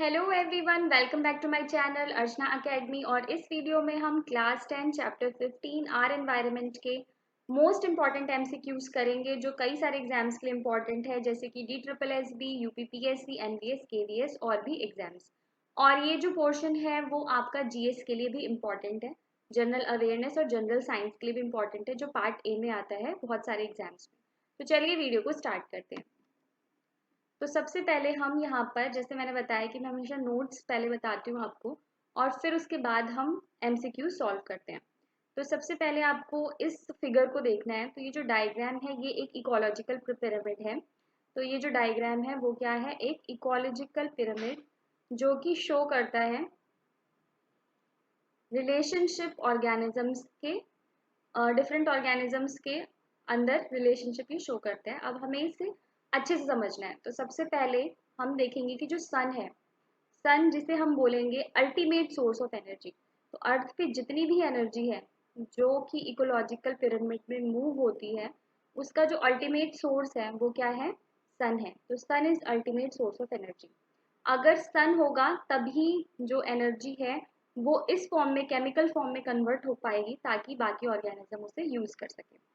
Hello everyone, welcome back to my channel Archana academy. और इस video में हम क्लास 10 चैप्टर 15 आर एनवायरनमेंट के मोस्ट इंपॉर्टेंट एमसीक्यूज करेंगे जो कई सारे एग्जाम्स के लिए इंपॉर्टेंट है, जैसे कि DSSB, यूपीपीएससी, एनवीएस, केवीएस और भी एग्जाम्स। और ये जो पोर्शन है वो आपका जीएस के लिए भी इम्पॉर्टेंट है, जनरल अवेयरनेस और जनरल साइंस के लिए भी इम्पॉर्टेंट है, जो पार्ट ए में आता है बहुत सारे एग्जाम्स में। तो चलिए वीडियो को स्टार्ट करते हैं। तो सबसे पहले हम यहाँ पर, जैसे मैंने बताया कि मैं हमेशा नोट्स पहले बताती हूँ आपको और फिर उसके बाद हम एमसीक्यू सॉल्व करते हैं। तो सबसे पहले आपको इस फिगर को देखना है। तो ये जो डायग्राम है ये एक इकोलॉजिकल पिरामिड है। तो ये जो डायग्राम है वो क्या है, एक इकोलॉजिकल पिरामिड जो कि शो करता है रिलेशनशिप ऑर्गेनिजम्स के, डिफरेंट ऑर्गेनिजम्स के अंदर रिलेशनशिप ही शो करते हैं। अब हमें इसे अच्छे से समझना है। तो सबसे पहले हम देखेंगे कि जो सन है, सन जिसे हम बोलेंगे अल्टीमेट सोर्स ऑफ एनर्जी। तो अर्थ पे जितनी भी एनर्जी है जो कि इकोलॉजिकल पिरामिड में मूव होती है, उसका जो अल्टीमेट सोर्स है वो क्या है, सन है। तो sun is ultimate source of energy. अगर सन होगा तभी जो एनर्जी है वो इस फॉर्म में, केमिकल फॉर्म में कन्वर्ट हो पाएगी ताकि बाकी ऑर्गेनिज्म उसे यूज कर सके।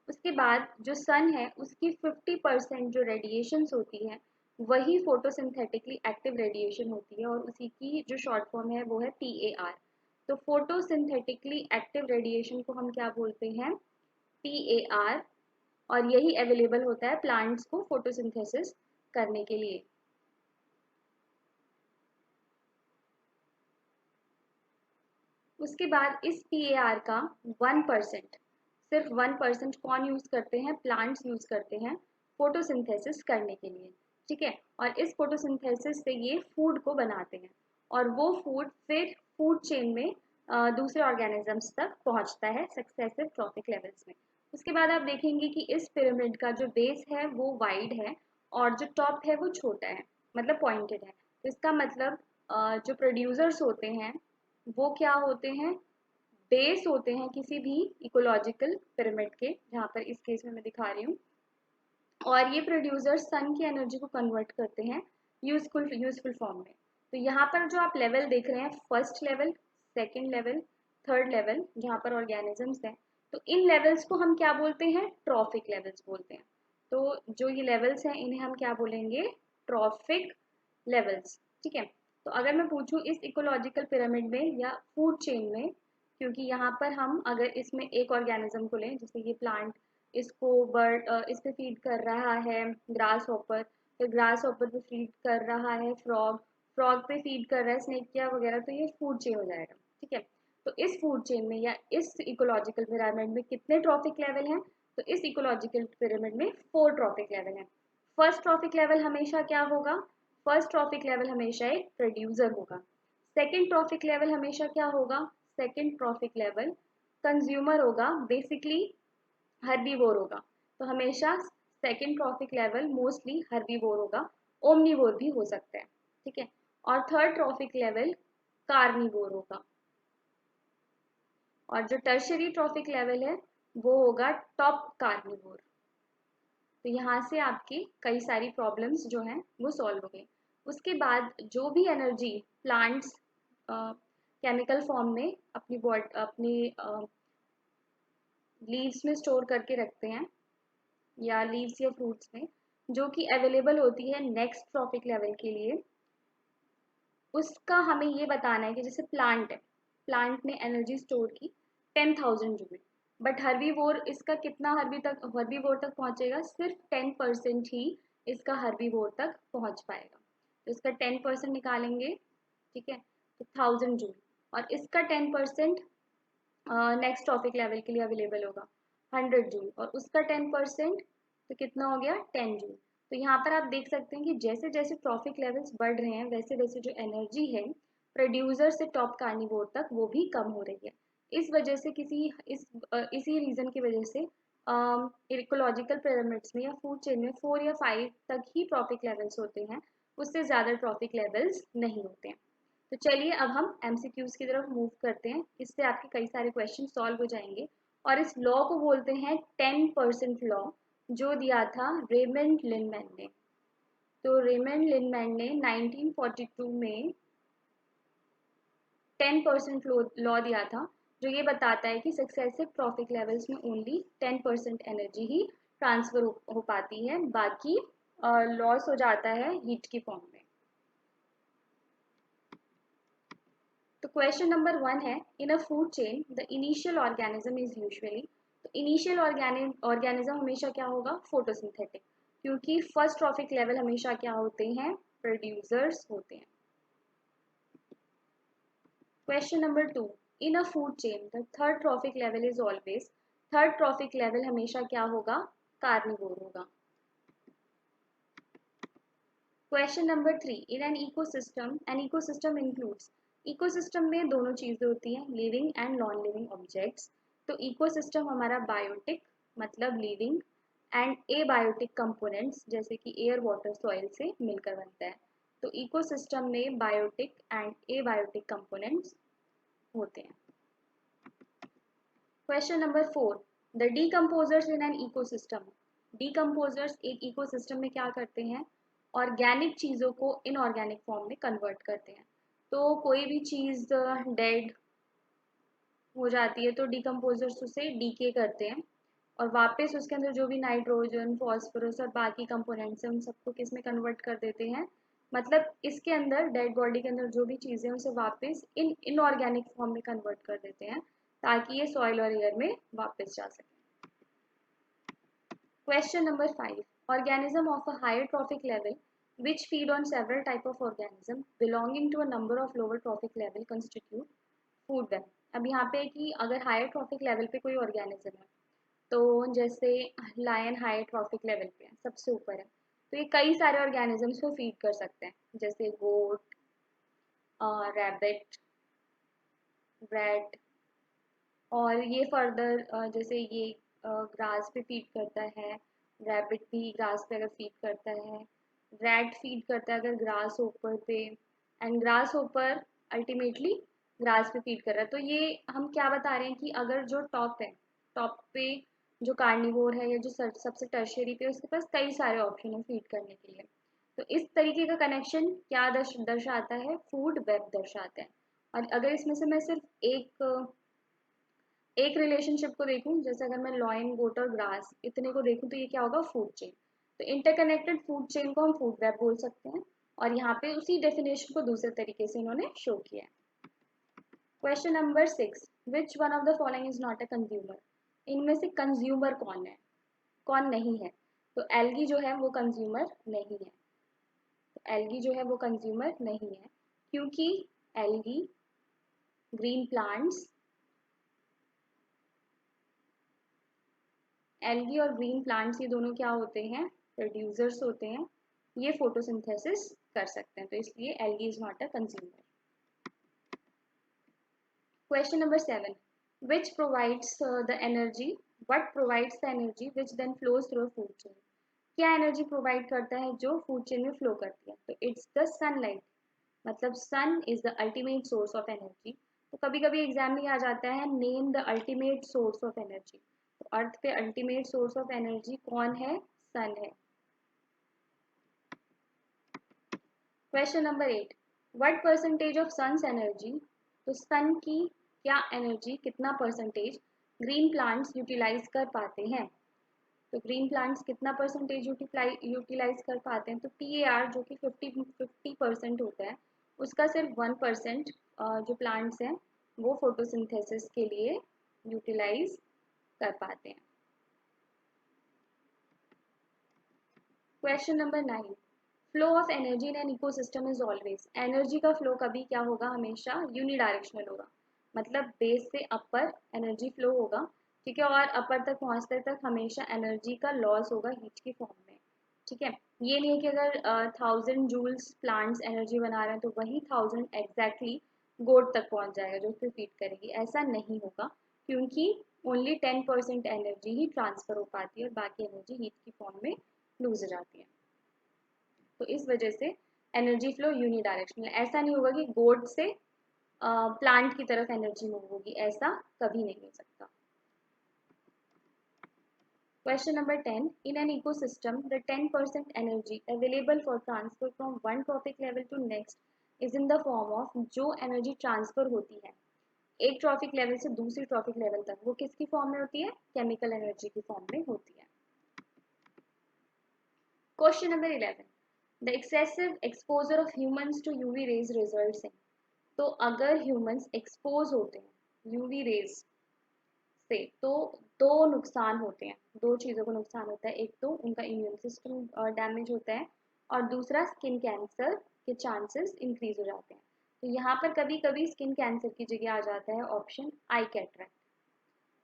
उसके बाद जो सन है उसकी 50% जो रेडिएशंस होती है वही फोटोसिंथेटिकली एक्टिव रेडिएशन होती है, और उसी की जो शॉर्ट फॉर्म है वो है PAR। तो फोटोसिंथेटिकली एक्टिव रेडिएशन को हम क्या बोलते हैं, PAR। और यही अवेलेबल होता है प्लांट्स को फोटोसिंथेसिस करने के लिए। उसके बाद इस PAR का 1%, सिर्फ 1% कौन यूज करते हैं, प्लांट्स यूज करते हैं फोटोसिंथेसिस करने के लिए। ठीक है, और इस फोटोसिंथेसिस से ये फूड को बनाते हैं और वो फूड फिर फूड चेन में दूसरे ऑर्गेनिजम्स तक पहुंचता है सक्सेसिव ट्रॉफिक लेवल्स में। उसके बाद आप देखेंगे कि इस पिरामिड का जो बेस है वो वाइड है और जो टॉप है वो छोटा है, मतलब पॉइंटेड है। तो इसका मतलब जो प्रोड्यूसर्स होते हैं वो क्या होते हैं, बेस होते हैं किसी भी इकोलॉजिकल पिरामिड के, जहाँ पर इस केस में मैं दिखा रही हूँ। और ये प्रोड्यूसर्स सन की एनर्जी को कन्वर्ट करते हैं यूजफुल फॉर्म में। तो यहाँ पर जो आप लेवल देख रहे हैं, first level, second level, third level, जहाँ पर ऑर्गेनिजम्स हैं, तो इन लेवल्स को हम क्या बोलते हैं, ट्रॉफिक लेवल्स बोलते हैं। तो जो ये लेवल्स हैं इन्हें हम क्या बोलेंगे, ट्रॉफिक लेवल्स। ठीक है। तो अगर मैं पूछूं इस इकोलॉजिकल पिरामिड में या फूड चेन में, क्योंकि यहाँ पर हम अगर इसमें एक ऑर्गेनिज्म को लें, जैसे ये प्लांट, इसको बर्ड इस पे फीड कर रहा है ग्रास हॉपर, फिर ग्रास हॉपर पे फीड कर रहा है फ्रॉग, फ्रॉग पे फीड कर रहा है स्नेकिया वगैरह, तो ये फूड चेन हो जाएगा। ठीक है। तो इस फूड चेन में या इस इकोलॉजिकल पिरामिड में कितने ट्रॉफिक लेवल हैं, तो इस इकोलॉजिकल पिरामिड में 4 ट्रॉफिक लेवल हैं। फर्स्ट ट्रॉफिक लेवल हमेशा क्या होगा, फर्स्ट ट्रॉफिक लेवल हमेशा एक प्रोड्यूसर होगा। सेकेंड ट्रॉफिक लेवल हमेशा क्या होगा, सेकेंड ट्रॉफिक लेवल कंज्यूमर होगा, बेसिकली हर्बीवोर होगा। तो हमेशा second trophic level mostly herbivore होगा, ओमनीवोर भी हो सकता है। ठीक है। और थर्ड ट्रॉफिक लेवल कार्निवोर होगा। और जो टर्शरी ट्रॉफिक लेवल है वो होगा टॉप कार्निवोर। तो यहाँ से आपकी कई सारी प्रॉब्लम्स जो हैं वो सॉल्व हो गई। उसके बाद जो भी एनर्जी प्लांट्स केमिकल फॉर्म में अपनी अपनी लीव्स में स्टोर करके रखते हैं, या लीव्स या फ्रूट्स में, जो कि अवेलेबल होती है नेक्स्ट ट्रॉफिक लेवल के लिए, उसका हमें ये बताना है कि जैसे प्लांट है, प्लांट ने एनर्जी स्टोर की 10,000 जूल, बट हर्बीवोर इसका कितना हर्बीवोर तक पहुंचेगा, सिर्फ 10% ही इसका हर्बीवोर तक पहुंच पाएगा। तो इसका 10% निकालेंगे। ठीक है। तो 1000 जूल, और इसका 10% नेक्स्ट टॉपिक लेवल के लिए अवेलेबल होगा 100 जूल, और उसका 10% तो कितना हो गया, 10 जूल। तो यहाँ पर आप देख सकते हैं कि जैसे जैसे ट्रॉफिक लेवल्स बढ़ रहे हैं वैसे वैसे जो एनर्जी है प्रोड्यूसर से टॉप कार्निवोर तक वो भी कम हो रही है। इस वजह से इसी रीजन की वजह से इकोलॉजिकल पिरामिड्स में या फूड चेन में 4 या 5 तक ही ट्रॉफिक लेवल्स होते हैं, उससे ज़्यादा ट्रॉफिक लेवल्स नहीं होते हैं। तो चलिए अब हम एमसीक्यूज की तरफ मूव करते हैं, इससे आपके कई सारे क्वेश्चन सॉल्व हो जाएंगे। और इस लॉ को बोलते हैं 10% लॉ, जो दिया था रेमंड लिनमैन ने। तो रेमंड लिनमैन ने 1942 में 10% लॉ दिया था, जो ये बताता है कि सक्सेसिव ट्रॉफिक लेवल्स में ओनली 10% एनर्जी ही ट्रांसफर हो पाती है, बाकी लॉस हो जाता है हीट की फॉर्म में। तो क्वेश्चन नंबर 1 है, in a food chain the initial organism is usually, तो इनिशियल ऑर्गेनिज्म हमेशा क्या होगा, फोटोसिंथेटिक, क्योंकि फर्स्ट ट्रॉफिक लेवल हमेशा क्या होते हैं, प्रोड्यूसर्स होते हैं। Question number 2, in a food chain the third trophic level is always, third trophic level हमेशा क्या होगा, कार्निवोर होगा। Question number 3, in an ecosystem includes, ecosystem में दोनों चीजें होती हैं, living and non living objects. तो इकोसिस्टम हमारा बायोटिक मतलब लिविंग एंड एबायोटिक कंपोनेंट्स जैसे कि एयर वाटर सॉइल से मिलकर बनता है। तो इकोसिस्टम में बायोटिक एंड एबायोटिक कंपोनेंट्स होते हैं। Question number 4, the decomposers in an ecosystem, decomposers एक इकोसिस्टम में क्या करते हैं, ऑर्गेनिक चीज़ों को इनऑर्गेनिक फॉर्म में कन्वर्ट करते हैं। तो कोई भी चीज़ डेड हो जाती है तो डीकम्पोजर्स उसे डीके करते हैं और वापस उसके अंदर जो भी नाइट्रोजन, फॉस्फोरस और बाकी कंपोनेंट्स हैं उन सबको किस में कन्वर्ट कर देते हैं, मतलब इसके अंदर डेड बॉडी के अंदर जो भी चीज़ें हैं उसे वापस इनऑर्गेनिक फॉर्म में कन्वर्ट कर देते हैं ताकि ये सॉइल और एयर में वापस जा सके। Question number 5. Organism of a higher trophic level which feed on several type of organism belonging to a number of lower trophic level constitute food web. अब यहाँ पे कि अगर हायर ट्रॉफिक लेवल पे कोई ऑर्गेनिज्म है, तो जैसे लायन हायर ट्रॉफिक लेवल पे है, सबसे ऊपर है, तो ये कई सारे ऑर्गेनिजम्स को फीड कर सकते हैं, जैसे गोट, रैबिट, रैट, और ये फर्दर जैसे ये ग्रास पे फीड करता है, रैबिट भी ग्रास पे अगर फीड करता है, रैट फीड करता है अगर ग्रास होपर पे, and grass hopper ultimately grass पे फीड कर रहा है। तो ये हम क्या बता रहे हैं कि अगर जो टॉप है, टॉप पे जो कार्निवोर है या जो सबसे टर्शियरी पे, उसके पास कई सारे ऑप्शन है फीड करने के लिए। तो इस तरीके का कनेक्शन क्या दर्शाता है, फूड वेब दर्शाता है। और अगर इसमें से मैं सिर्फ एक रिलेशनशिप को देखूं, जैसे अगर मैं लॉइन, गोट और ग्रास इतने को देखूं, तो ये क्या होगा, फूड चेन। तो इंटरकनेक्टेड फूड चेन को हम फूड वेब बोल सकते हैं, और यहाँ पे उसी डेफिनेशन को दूसरे तरीके से इन्होंने शो किया है। Question number 6, which one of the following is not a consumer, इनमें से कंज्यूमर कौन है, कौन नहीं है। तो एल्गी जो है वो कंज्यूमर नहीं है, तो एल्गी जो है वो कंज्यूमर नहीं है, क्योंकि एल्गी, ग्रीन प्लांट्स, एल्गी और ग्रीन प्लांट्स ये दोनों क्या होते हैं, प्रोड्यूसर्स होते हैं, ये फोटोसिंथेसिस कर सकते हैं, तो इसलिए algae is not a consumer. Question number 7, which provides the energy, what provides the energy which then flows through food chain, क्या एनर्जी प्रोवाइड करता है जो फूड चेन में फ्लो करती है, तो इट्स द सनलाइट, मतलब sun is the ultimate source of energy. तो कभी कभी एग्जाम में आ जाता है, name the ultimate source of energy, तो अर्थ पे अल्टीमेट सोर्स ऑफ एनर्जी कौन है, सन है। Question number 8, what percentage of sun's energy, तो सन की क्या एनर्जी, कितना परसेंटेज ग्रीन प्लांट्स यूटिलाइज कर पाते हैं, तो ग्रीन प्लांट्स कितना परसेंटेज यूटिलाइज कर पाते हैं, तो PAR जो कि 50% होता है, उसका सिर्फ 1% जो प्लांट्स हैं वो फोटोसिंथेसिस के लिए यूटिलाइज कर पाते हैं। Question number 9, flow of energy in an ecosystem is always, energy का फ्लो कभी क्या होगा, हमेशा यूनिडायरेक्शनल होगा, मतलब बेस से अपर एनर्जी फ्लो होगा, ठीक है, और अपर तक पहुंचते तक हमेशा एनर्जी का लॉस होगा हीट की फॉर्म में, ठीक है। ये नहीं है कि अगर 1000 जूल्स प्लांट्स एनर्जी बना रहे हैं तो वही 1000 एग्जैक्टली गोड तक पहुंच जाएगा जो उसको फीड करेगी, ऐसा नहीं होगा, क्योंकि ओनली 10% एनर्जी ही ट्रांसफर हो पाती है और बाकी एनर्जी हीट की फॉर्म में लूज हो जाती है। तो इस वजह से एनर्जी फ्लो यूनिडायरेक्शनल, ऐसा नहीं होगा कि गोड से प्लांट की तरफ एनर्जी मूव होगी, ऐसा कभी नहीं हो सकता। Question number 10. In an ecosystem, the 10% energy available for transfer from one trophic level to next is in the form of जो energy transfer होती है एक ट्रॉफिक लेवल से दूसरी ट्रॉफिक लेवल तक वो किसकी फॉर्म में होती है केमिकल एनर्जी की फॉर्म में होती है question number 11 the excessive exposure of humans to UV rays results in तो अगर ह्यूमंस एक्सपोज होते हैं यूवी रेज से तो दो नुकसान होते हैं दो चीज़ों को नुकसान होता है एक तो उनका इम्यून सिस्टम डैमेज होता है और दूसरा स्किन कैंसर के चांसेस इंक्रीज हो जाते हैं तो यहाँ पर कभी कभी स्किन कैंसर की जगह आ जाता है ऑप्शन आई कैटरैक्ट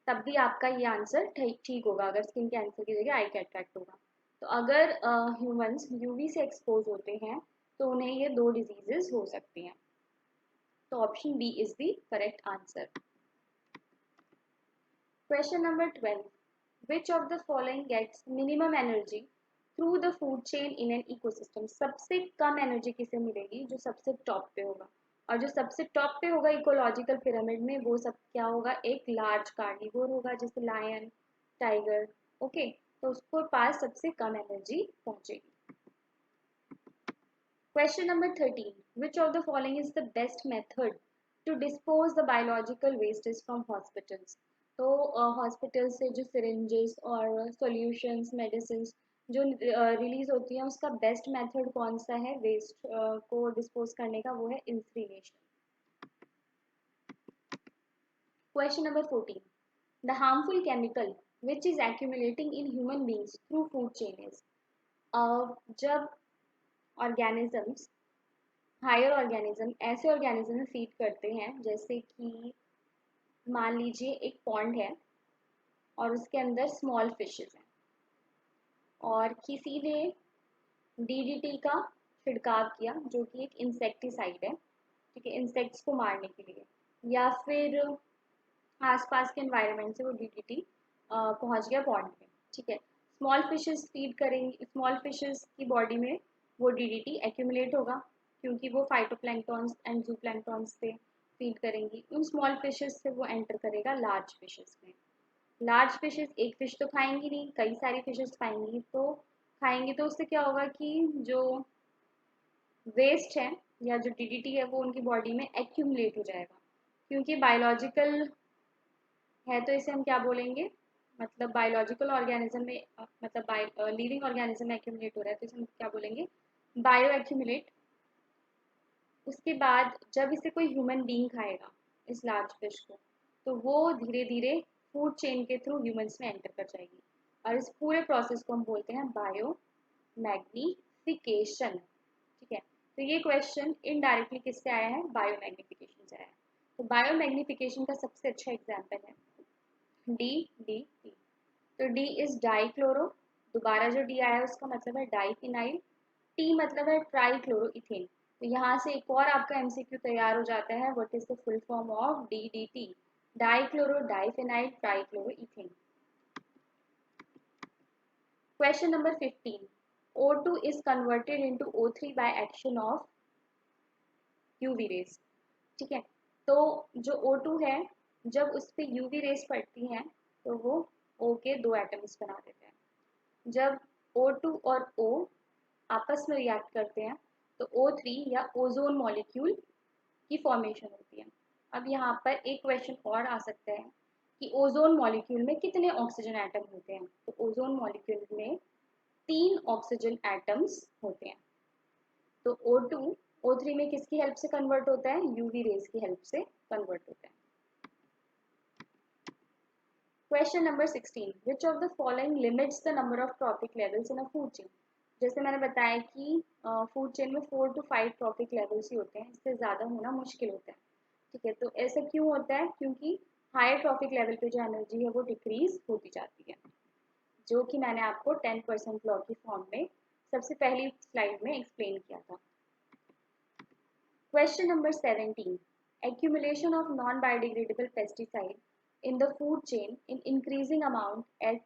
तब भी आपका ये आंसर ठीक होगा अगर स्किन कैंसर की जगह आई कैटरैक्ट होगा तो अगर ह्यूमंस यूवी से एक्सपोज होते हैं तो उन्हें ये दो डिजीजेस हो सकती हैं तो option B is the correct answer question number 12 which of the following gets minimum energy through the food chain in an ecosystem सबसे कम एनर्जी किसे मिलेगी जो सबसे टॉप पे होगा और जो सबसे टॉप पे होगा इकोलॉजिकल पिरामिड में वो सब क्या होगा एक लार्ज कार्निवोर होगा जैसे लायन टाइगर ओके तो उसको पास सबसे कम एनर्जी पहुंचेगी question number 13 which of the following is the best method to dispose the biological wastes from hospitals तो हॉस्पिटल से जो सिरिंजेस और सॉल्यूशंस मेडिसिन जो रिलीज होती हैं उसका बेस्ट मेथड कौन सा है वेस्ट को डिस्पोज करने का वो है incineration question number 14 the harmful chemical which is accumulating in human beings through food chain is जब ऑर्गेनिजम्स हायर ऑर्गेनिज्म ऐसे ऑर्गेनिज्म में फीड करते हैं जैसे कि मान लीजिए एक पॉन्ड है और उसके अंदर स्मॉल फिशेस हैं और किसी ने डीडीटी का छिड़काव किया जो कि एक इंसेक्टिसाइड है ठीक है इंसेक्ट्स को मारने के लिए या फिर आसपास के एनवायरनमेंट से वो डीडीटी पहुंच गया पॉन्ड में ठीक है स्मॉल फिशेस फीड करेंगी स्मॉल फिशेस की बॉडी में वो डीडीटी एक्यूमुलेट होगा क्योंकि वो फाइटोप्लैंक्टॉन्स एंड जूप्लैंक्टॉन्स से फीड करेंगी उन स्मॉल फिशेस से वो एंटर करेगा लार्ज फिशेस में लार्ज फिशेस एक फिश तो खाएंगी नहीं कई सारी फिशेस खाएंगी तो उससे क्या होगा कि जो वेस्ट है या जो डीडीटी है वो उनकी बॉडी में एक्यूमुलेट हो जाएगा क्योंकि बायोलॉजिकल है तो इसे हम क्या बोलेंगे मतलब बायोलॉजिकल ऑर्गेनिज्म में मतलब लिविंग ऑर्गेनिज्म में एक्यूमुलेट हो रहा है तो इसे हम क्या बोलेंगे बायो एक्यूमुलेट उसके बाद जब इसे कोई ह्यूमन बीइंग खाएगा इस लार्ज फिश को तो वो धीरे धीरे फूड चेन के थ्रू ह्यूमंस में एंटर कर जाएगी और इस पूरे प्रोसेस को हम बोलते हैं बायो मैग्निफिकेशन ठीक है तो ये क्वेश्चन इनडायरेक्टली किससे आया है बायो मैग्निफिकेशन से आया है तो बायो मैग्निफिकेशन का सबसे अच्छा एग्जाम्पल है डी डी टी तो डी इज डाईक्लोरो दोबारा जो डी आया है उसका मतलब है डाईफिनाइल टी मतलब है ट्राईक्लोरोइथेन तो यहाँ से एक और आपका एमसीक्यू तैयार हो जाता है what is the full form of DDT dichloro diphenyl trichloroethane question number 15 O2 is converted into O3 by action of UV rays ठीक है तो जो O2 है जब उस पर UV रेस पड़ती हैं तो वो O के दो एटम्स बना देते हैं जब O2 और O आपस में रिएक्ट करते हैं तो O3 या ओजोन मॉलिक्यूल की फॉर्मेशन होती है अब यहाँ पर एक क्वेश्चन और आ सकता है कि ओजोन मॉलिक्यूल में कितने ऑक्सीजन एटम होते हैं तो ओजोन मॉलिक्यूल में 3 ऑक्सीजन एटम्स होते हैं तो O2 O3 में किसकी हेल्प से कन्वर्ट होता है यूवी रेज की हेल्प से कन्वर्ट होता है question number 16 which of the following limits the number of trophic levels in a food chain जैसे मैंने बताया कि फूड चेन में 4 to 5 ट्रॉपिक लेवल्स ही होते हैं इससे ज़्यादा होना मुश्किल होता है ठीक है तो ऐसा क्यों होता है क्योंकि हायर ट्रॉपिक लेवल पे जो एनर्जी है वो डिक्रीज होती जाती है जो कि मैंने आपको 10% लॉ की फॉर्म में सबसे पहली स्लाइड में एक्सप्लेन किया था Question number 17. Accumulation of non-biodegradable pesticide in the food chain in increasing amount at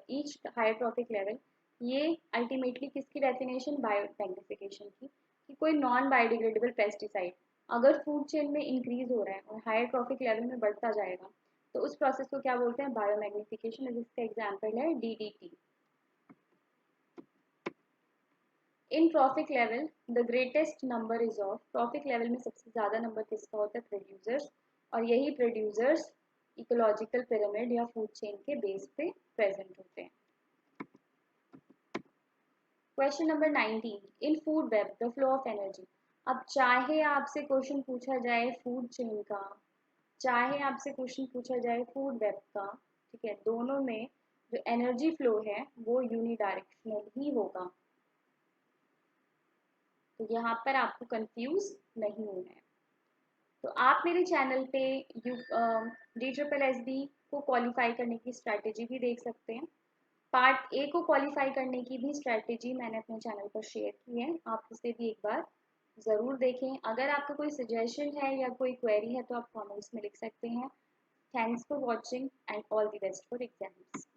each higher trophic level ये अल्टीमेटली किसकी डेफिनेशन बायोमैग्निफिकेशन की कि कोई नॉन बायोडिग्रेडेबल पेस्टिसाइड अगर फूड चेन में इंक्रीज हो रहा है और हायर ट्रॉफिक लेवल में बढ़ता जाएगा तो उस प्रोसेस को क्या बोलते हैं, बायोमैग्निफिकेशन। जिसका एग्जाम्पल है DDT। In trophic level the greatest number is of, trophic level में सबसे ज़्यादा नंबर किसका होता है, प्रोड्यूसर्स, और यही प्रोड्यूसर्स इकोलॉजिकल पिरामिड या फूड चेन के बेस पे प्रेजेंट होते हैं। Question number 19, in food web the flow of energy. अब चाहे आपसे क्वेश्चन पूछा जाए फूड चेन का, चाहे आपसे क्वेश्चन पूछा जाए फूड वेब का, ठीक है, दोनों में जो एनर्जी फ्लो है वो यूनिडायरेक्शनल ही होगा। तो यहाँ पर आपको कंफ्यूज नहीं होना है। तो आप मेरे चैनल पे DSSB को क्वालिफाई करने की स्ट्रैटेजी भी देख सकते हैं। पार्ट ए को क्वालिफाई करने की भी स्ट्रैटेजी मैंने अपने चैनल पर शेयर की है, आप उसे भी एक बार ज़रूर देखें। अगर आपका कोई सजेशन है या कोई क्वेरी है तो आप कमेंट्स में लिख सकते हैं। Thanks for watching and all the best for exams.